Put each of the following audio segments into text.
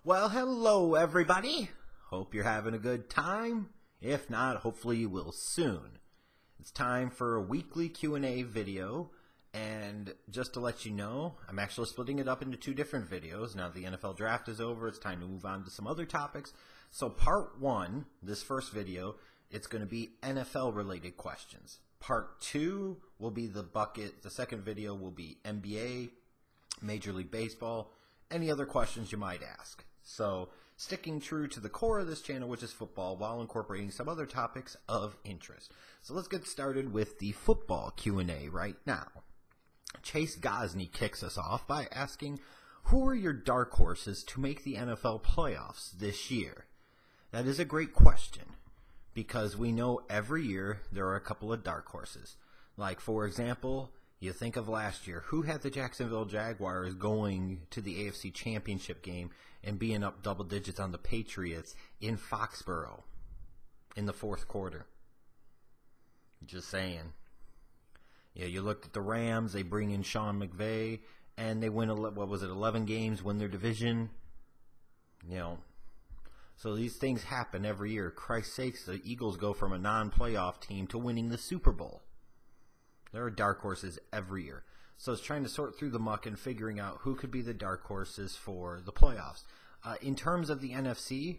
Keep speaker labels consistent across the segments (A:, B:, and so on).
A: Well, hello everybody. Hope you're having a good time. If not, hopefully you will soon. It's time for a weekly Q&A video, and just to let you know, I'm actually splitting it up into two different videos. Now the NFL draft is over, it's time to move on to some other topics. So part one, this first video, it's going to be NFL related questions. Part two will be the bucket. The second video will be NBA, Major League Baseball, any other questions you might ask. So sticking true to the core of this channel, which is football, while incorporating some other topics of interest. So let's get started with the football Q&A right now. Chase Gosney kicks us off by asking, who are your dark horses to make the NFL playoffs this year? That is a great question, because we know every year there are a couple of dark horses. Like, for example, you think of last year, who had the Jacksonville Jaguars going to the AFC Championship game and being up double digits on the Patriots in Foxborough in the fourth quarter? Just saying. Yeah, you looked at the Rams, they bring in Sean McVay, and they win, 11 games, win their division. So these things happen every year. Christ's sakes, the Eagles go from a non-playoff team to winning the Super Bowl. There are dark horses every year. So it's trying to sort through the muck and figuring out who could be the dark horses for the playoffs. In terms of the NFC,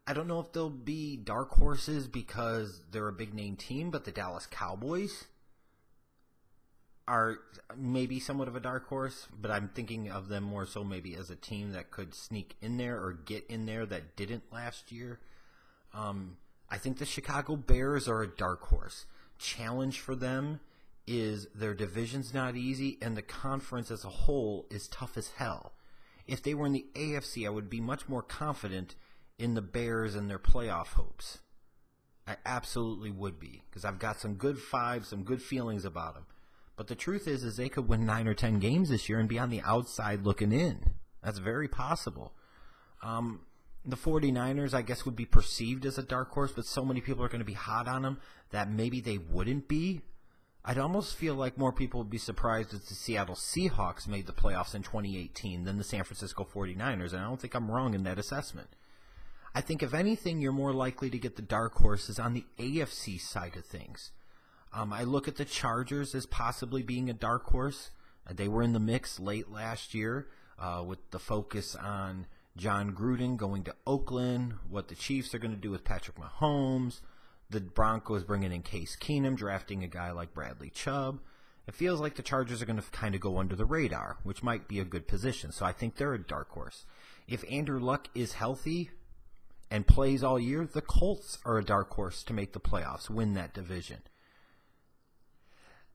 A: I don't know if they'll be dark horses because they're a big name team, but the Dallas Cowboys are maybe somewhat of a dark horse, but I'm thinking of them more so maybe as a team that could sneak in there or get in there that didn't last year. I think the Chicago Bears are a dark horse. Challenge for them is their division's not easy, and the conference as a whole is tough as hell. If they were in the AFC, I would be much more confident in the Bears and their playoff hopes. I absolutely would be, because I've got some good vibes, some good feelings about them. But the truth is they could win 9 or 10 games this year and be on the outside looking in. That's very possible. The 49ers, I guess, would be perceived as a dark horse, but so many people are going to be hot on them that maybe they wouldn't be. I'd almost feel like more people would be surprised if the Seattle Seahawks made the playoffs in 2018 than the San Francisco 49ers, and I don't think I'm wrong in that assessment. I think, if anything, you're more likely to get the dark horses on the AFC side of things. I look at the Chargers as possibly being a dark horse. They were in the mix late last year with the focus on John Gruden going to Oakland, what the Chiefs are going to do with Patrick Mahomes, the Broncos bringing in Case Keenum, drafting a guy like Bradley Chubb. It feels like the Chargers are going to kind of go under the radar, which might be a good position. So I think they're a dark horse. If Andrew Luck is healthy and plays all year, the Colts are a dark horse to make the playoffs, win that division.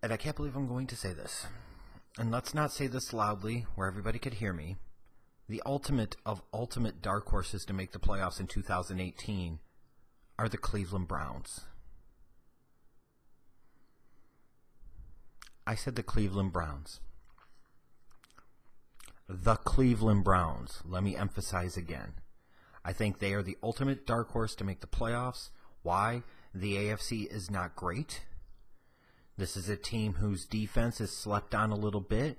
A: And I can't believe I'm going to say this. And let's not say this loudly where everybody could hear me. The ultimate of ultimate dark horses to make the playoffs in 2018 are the Cleveland Browns. I said the Cleveland Browns. The Cleveland Browns. Let me emphasize again. I think they are the ultimate dark horse to make the playoffs. Why? The AFC is not great. This is a team whose defense is slept on a little bit,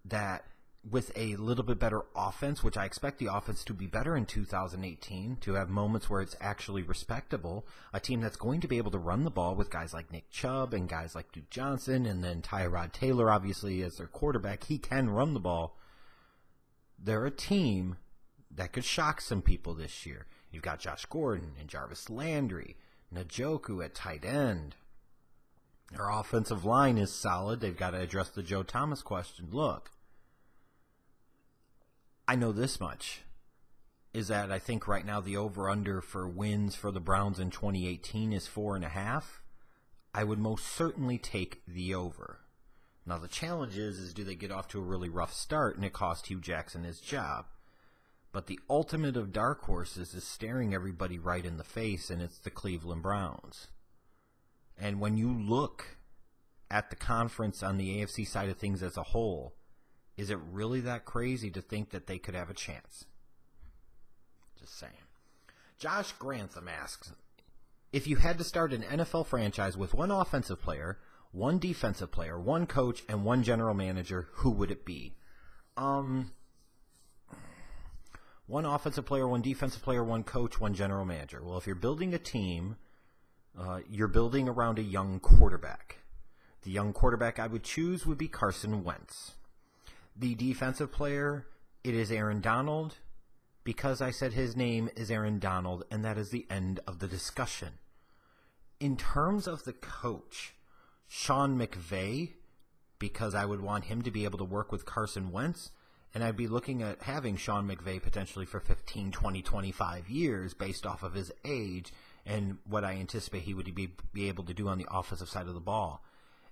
A: that with a little bit better offense, which I expect the offense to be better in 2018, to have moments where it's actually respectable, a team that's going to be able to run the ball with guys like Nick Chubb and guys like Duke Johnson, and then Tyrod Taylor, obviously, as their quarterback. He can run the ball. They're a team that could shock some people this year. You've got Josh Gordon and Jarvis Landry, Njoku at tight end. Their offensive line is solid. They've got to address the Joe Thomas question. Look, I know this much, is that I think right now the over-under for wins for the Browns in 2018 is 4.5. I would most certainly take the over. Now the challenge is do they get off to a really rough start and it cost Hugh Jackson his job? But the ultimate of dark horses is staring everybody right in the face, and it's the Cleveland Browns. And when you look at the conference on the AFC side of things as a whole, is it really that crazy to think that they could have a chance? Just saying. Josh Grantham asks, if you had to start an NFL franchise with one offensive player, one defensive player, one coach, and one general manager, who would it be? one offensive player, one defensive player, one coach, one general manager. Well, if you're building a team, you're building around a young quarterback. The young quarterback I would choose would be Carson Wentz. The defensive player, it is Aaron Donald, because I said his name is Aaron Donald, and that is the end of the discussion. In terms of the coach, Sean McVay, because I would want him to be able to work with Carson Wentz, and I'd be looking at having Sean McVay potentially for 15, 20, 25 years based off of his age and what I anticipate he would be able to do on the offensive side of the ball.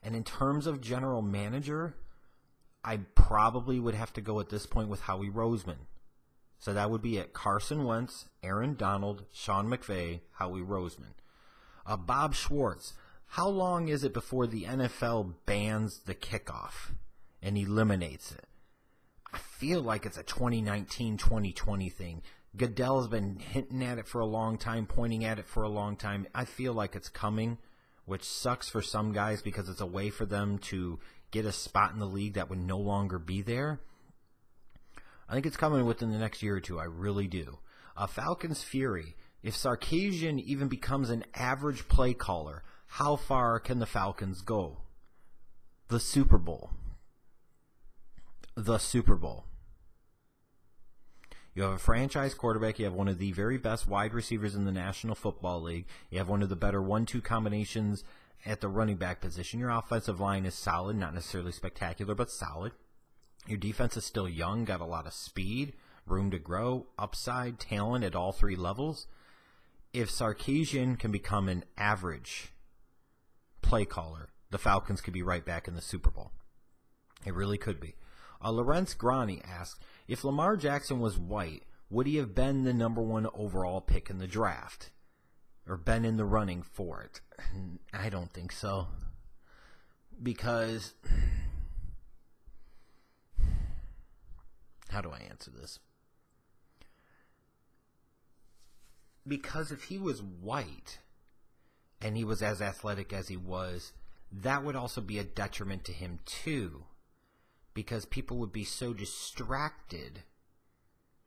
A: And in terms of general manager, I probably would have to go at this point with Howie Roseman. So that would be it. Carson Wentz, Aaron Donald, Sean McVay, Howie Roseman. Bob Schwartz. How long is it before the NFL bans the kickoff and eliminates it? I feel like it's a 2019-2020 thing. Goodell's been hinting at it for a long time, pointing at it for a long time. I feel like it's coming, which sucks for some guys because it's a way for them to get a spot in the league that would no longer be there. I think it's coming within the next year or two. I really do. Falcons Fury. If Sarkisian even becomes an average play caller, how far can the Falcons go? The Super Bowl. The Super Bowl. You have a franchise quarterback. You have one of the very best wide receivers in the National Football League. You have one of the better 1-2 combinations at the running back position. Your offensive line is solid, not necessarily spectacular, but solid. Your defense is still young, got a lot of speed, room to grow, upside, talent at all three levels. If Sarkisian can become an average play caller, the Falcons could be right back in the Super Bowl. It really could be. Lorenz Grani asked, if Lamar Jackson was white, would he have been the number one overall pick in the draft? Or been in the running for it? I don't think so. Because, how do I answer this? Because if he was white and he was as athletic as he was, that would also be a detriment to him too. Because people would be so distracted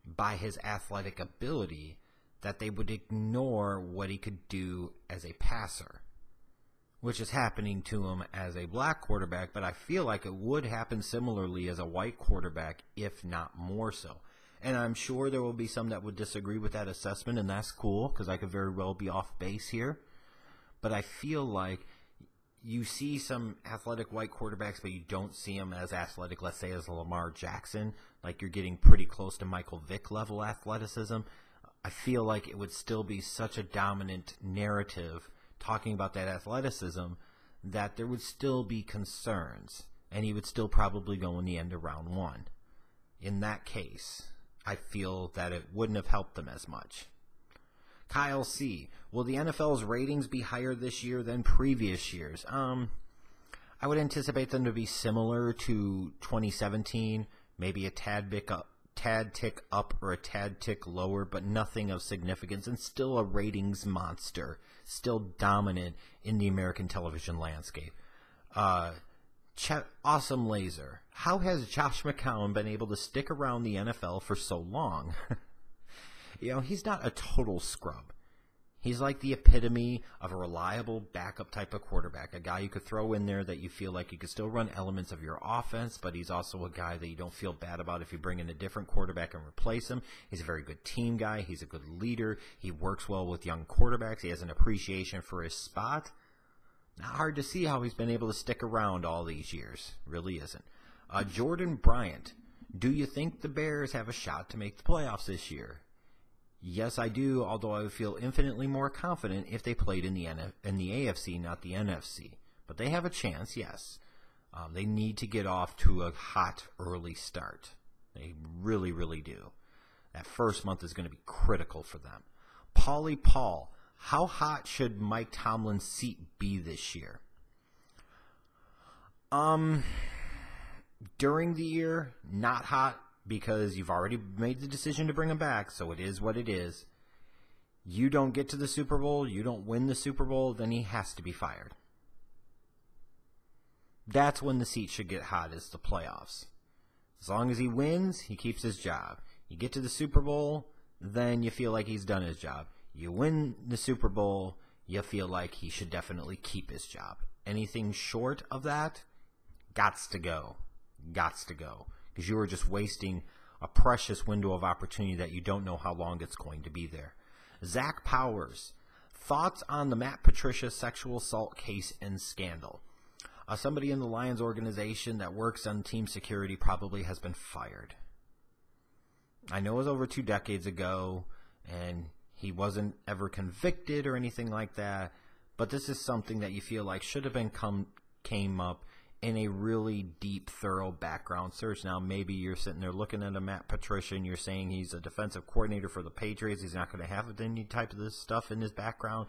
A: by his athletic ability that they would ignore what he could do as a passer, which is happening to him as a black quarterback, but I feel like it would happen similarly as a white quarterback, if not more so. And I'm sure there will be some that would disagree with that assessment, and that's cool, because I could very well be off base here. But I feel like you see some athletic white quarterbacks, but you don't see them as athletic, let's say, as Lamar Jackson. Like you're getting pretty close to Michael Vick level athleticism. I feel like it would still be such a dominant narrative talking about that athleticism that there would still be concerns, and he would still probably go in the end of round one. In that case, I feel that it wouldn't have helped them as much. Kyle C. Will the NFL's ratings be higher this year than previous years? I would anticipate them to be similar to 2017, maybe a tad tick up or a tad tick lower, but nothing of significance, and still a ratings monster, still dominant in the American television landscape. Awesome Laser. How has Josh McCown been able to stick around the NFL for so long? He's not a total scrub. He's like the epitome of a reliable backup type of quarterback, a guy you could throw in there that you feel like you could still run elements of your offense, but he's also a guy that you don't feel bad about if you bring in a different quarterback and replace him. He's a very good team guy. He's a good leader. He works well with young quarterbacks. He has an appreciation for his spot. Not hard to see how he's been able to stick around all these years. Really isn't. Jordan Bryant, do you think the Bears have a shot to make the playoffs this year? Yes, I do, although I would feel infinitely more confident if they played in the AFC, not the NFC. But they have a chance, yes. They need to get off to a hot early start. They really, really do. That first month is going to be critical for them. Paulie Paul, how hot should Mike Tomlin's seat be this year? During the year, not hot, because you've already made the decision to bring him back, so it is what it is. You don't get to the Super Bowl, you don't win the Super Bowl, then he has to be fired. That's when the seat should get hot, is the playoffs. As long as he wins, he keeps his job. You get to the Super Bowl, then you feel like he's done his job. You win the Super Bowl, you feel like he should definitely keep his job. Anything short of that, gots to go. Gots to go. Because you are just wasting a precious window of opportunity that you don't know how long it's going to be there. Zach Powers, thoughts on the Matt Patricia sexual assault case and scandal? Somebody in the Lions organization that works on team security probably has been fired. I know it was over 2 decades ago, and he wasn't ever convicted or anything like that, but this is something that you feel like should have been came up in a really deep, thorough background search. Now, maybe you're sitting there looking at a Matt Patricia and you're saying he's a defensive coordinator for the Patriots. He's not going to have any type of this stuff in his background.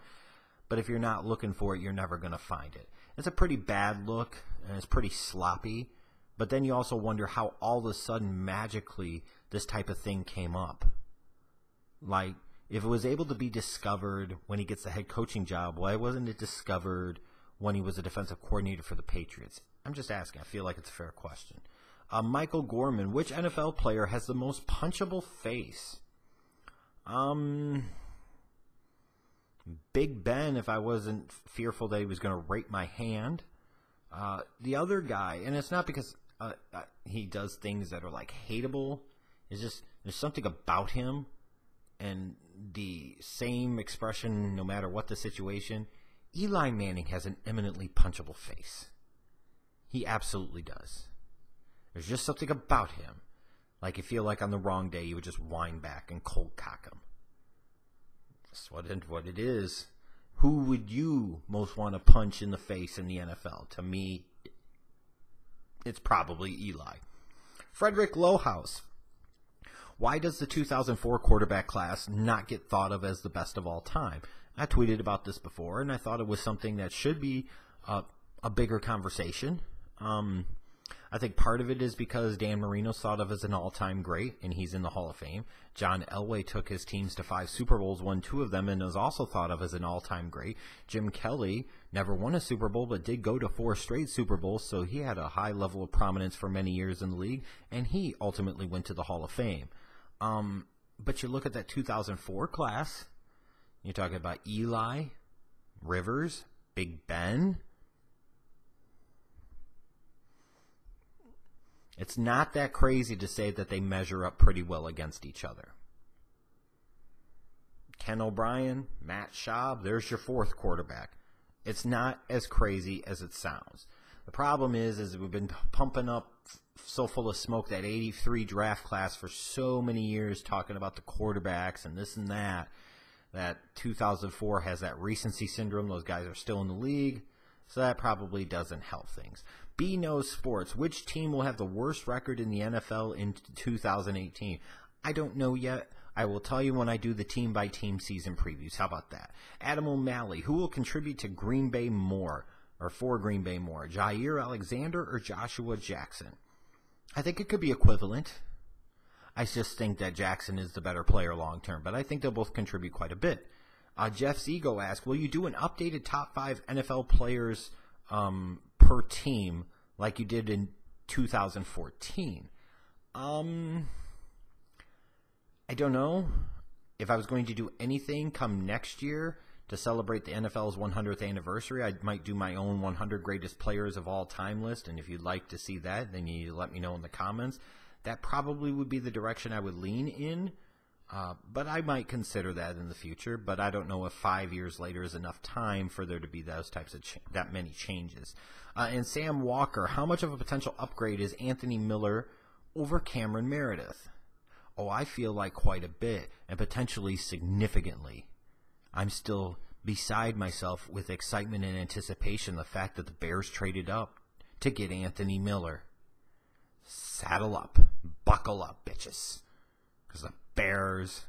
A: But if you're not looking for it, you're never going to find it. It's a pretty bad look, and it's pretty sloppy. But then you also wonder how all of a sudden, magically, this type of thing came up. Like, if it was able to be discovered when he gets the head coaching job, why wasn't it discovered when he was a defensive coordinator for the Patriots? I'm just asking. I feel like it's a fair question. Michael Gorman, which NFL player has the most punchable face? Big Ben, if I wasn't fearful that he was going to rape my hand. The other guy, and it's not because he does things that are like hateable. It's just there's something about him and the same expression no matter what the situation. Eli Manning has an eminently punchable face. He absolutely does. There's just something about him. Like you feel like on the wrong day you would just whine back and cold cock him. That's what it is. Who would you most want to punch in the face in the NFL? To me, it's probably Eli. Frederick Lohaus. Why does the 2004 quarterback class not get thought of as the best of all time? I tweeted about this before, and I thought it was something that should be a bigger conversation. I think part of it is because Dan Marino's thought of as an all-time great, and he's in the Hall of Fame. John Elway took his teams to 5 Super Bowls, won 2 of them, and is also thought of as an all-time great. Jim Kelly never won a Super Bowl, but did go to 4 straight Super Bowls, so he had a high level of prominence for many years in the league, and he ultimately went to the Hall of Fame. But you look at that 2004 class, you're talking about Eli, Rivers, Big Ben. It's not that crazy to say that they measure up pretty well against each other. Ken O'Brien, Matt Schaub, there's your 4th quarterback. It's not as crazy as it sounds. The problem is we've been pumping up so full of smoke that 83 draft class for so many years talking about the quarterbacks and this and that 2004 has that recency syndrome. Those guys are still in the league, so that probably doesn't help things. B Knows Sports. Which team will have the worst record in the NFL in 2018? I don't know yet. I will tell you when I do the team-by-team season previews. How about that? Adam O'Malley. Who will contribute to Green Bay more, or for Green Bay more? Jair Alexander or Joshua Jackson? I think it could be equivalent. I just think that Jackson is the better player long-term, but I think they'll both contribute quite a bit. Jeff Zigo asked, will you do an updated top 5 NFL players per team like you did in 2014? I don't know. If I was going to do anything come next year to celebrate the NFL's 100th anniversary, I might do my own 100 greatest players of all time list, and if you'd like to see that, then you let me know in the comments. That probably would be the direction I would lean in. But I might consider that in the future, but I don't know if 5 years later is enough time for there to be those types of that many changes. And Sam Walker, how much of a potential upgrade is Anthony Miller over Cameron Meredith? Oh, I feel like quite a bit, and potentially significantly. I'm still beside myself with excitement and anticipation, the fact that the Bears traded up to get Anthony Miller. Saddle up, buckle up, bitches, because the Bears,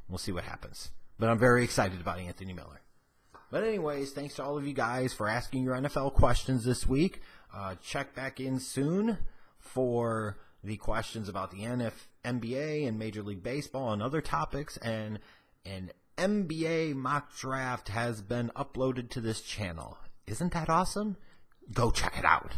A: we'll see what happens. But I'm very excited about Anthony Miller. But anyways, thanks to all of you guys for asking your NFL questions this week. Check back in soon for the questions about the NBA and Major League Baseball and other topics. And an NBA mock draft has been uploaded to this channel. Isn't that awesome? Go check it out.